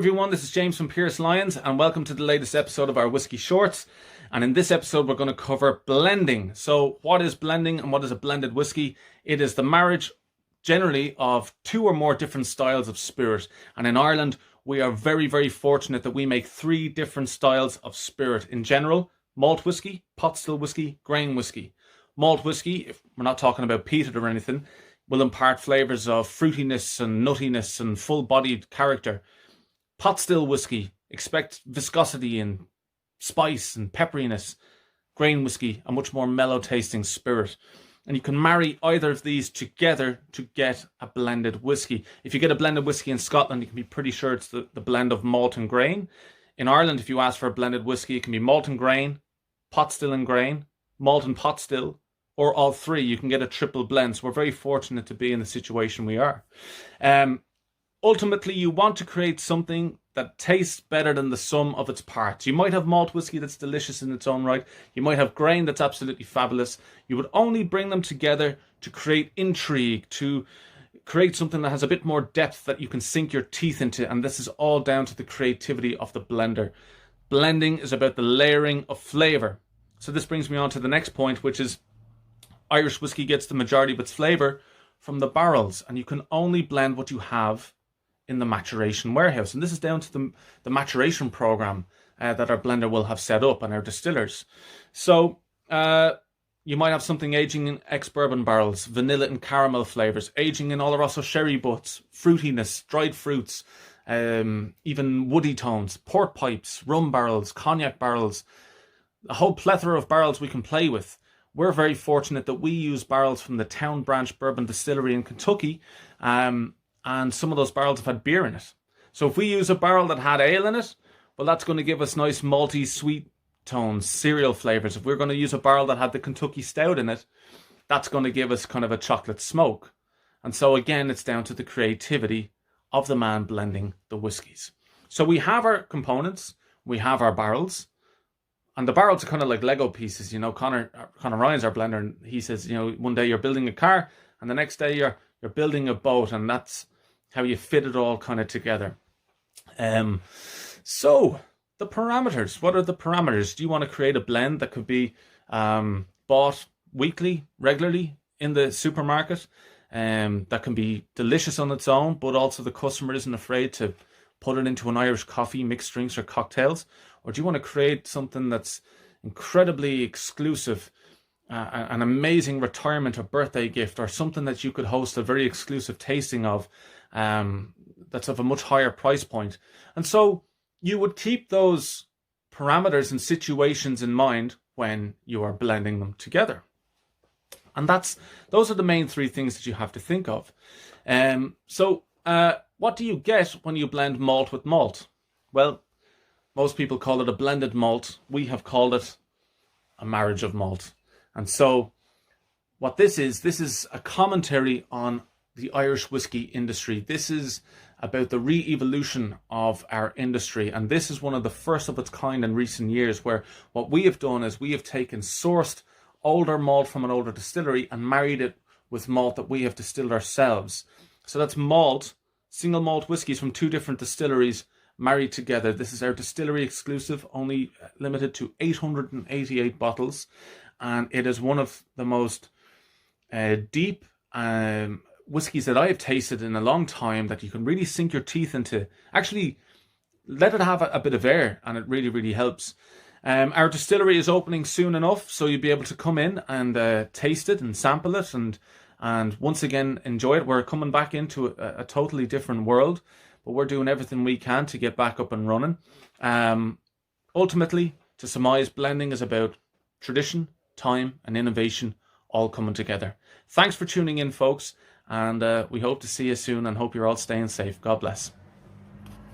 Everyone, this is James from Pierce Lyons and welcome to the latest episode of our Whiskey Shorts. And in this episode we're going to cover blending. So what is blending and what is a blended whiskey? It is the marriage generally of two or more different styles of spirit. And in Ireland we are very fortunate that we make three different styles of spirit in general: malt whiskey, pot still whiskey, grain whiskey. Malt whiskey, if we're not talking about peated or anything, will impart flavours of fruitiness and nuttiness and full-bodied character. Pot still whiskey, expect viscosity and spice and pepperiness. Grain whiskey, a much more mellow tasting spirit. And you can marry either of these together to get a blended whiskey. If you get a blended whiskey in Scotland, you can be pretty sure it's the blend of malt and grain. In Ireland, if you ask for a blended whiskey, it can be malt and grain, pot still and grain, malt and pot still, or all three. You can get a triple blend. So we're very fortunate to be in the situation we are. Ultimately, you want to create something that tastes better than the sum of its parts. You might have malt whiskey that's delicious in its own right. You might have grain that's absolutely fabulous. You would only bring them together to create intrigue, to create something that has a bit more depth that you can sink your teeth into. And this is all down to the creativity of the blender. Blending is about the layering of flavour. So this brings me on to the next point, which is Irish whiskey gets the majority of its flavour from the barrels. And you can only blend what you have in the maturation warehouse. And this is down to the maturation program that our blender will have set up and our distillers. So you might have something aging in ex-bourbon barrels, vanilla and caramel flavors, aging in Oloroso sherry butts, fruitiness, dried fruits, even woody tones, port pipes, rum barrels, cognac barrels, a whole plethora of barrels we can play with. We're very fortunate that we use barrels from the Town Branch Bourbon Distillery in Kentucky, and some of those barrels have had beer in it. So if we use a barrel that had ale in it, well, that's going to give us nice malty, sweet tones, cereal flavors. If we're going to use a barrel that had the Kentucky Stout in it, that's going to give us kind of a chocolate smoke. And so again, it's down to the creativity of the man blending the whiskies. So we have our components, we have our barrels, and the barrels are kind of like Lego pieces. You know, Connor Ryan's our blender, and he says, you know, one day you're building a car, and the next day you're building a boat, and that's how you fit it all kind of together. So the parameters, what are the parameters? Do you want to create a blend that could be bought weekly, regularly in the supermarket, that can be delicious on its own, but also the customer isn't afraid to put it into an Irish coffee, mixed drinks or cocktails? Or do you want to create something that's incredibly exclusive, an amazing retirement or birthday gift, or something that you could host a very exclusive tasting of, that's of a much higher price point? And so you would keep those parameters and situations in mind when you are blending them together. And those are the main three things that you have to think of. So what do you get when you blend malt with malt? Well, most people call it a blended malt. We have called it a marriage of malt. And so what this is a commentary on the Irish whiskey industry. This is about the re-evolution of our industry. And this is one of the first of its kind in recent years, where what we have done is we have sourced older malt from an older distillery and married it with malt that we have distilled ourselves. So that's malt, single malt whiskies from two different distilleries married together. This is our distillery exclusive, only limited to 888 bottles. And it is one of the most deep whiskies that I have tasted in a long time, that you can really sink your teeth into. Actually, let it have a bit of air, and it really helps. Our distillery is opening soon enough, so you'll be able to come in and taste it and sample it and once again enjoy it. We're coming back into a totally different world, but we're doing everything we can to get back up and running. Ultimately, to surmise, blending is about tradition, time and innovation all coming together. Thanks for tuning in, folks, and we hope to see you soon, and hope you're all staying safe. God bless.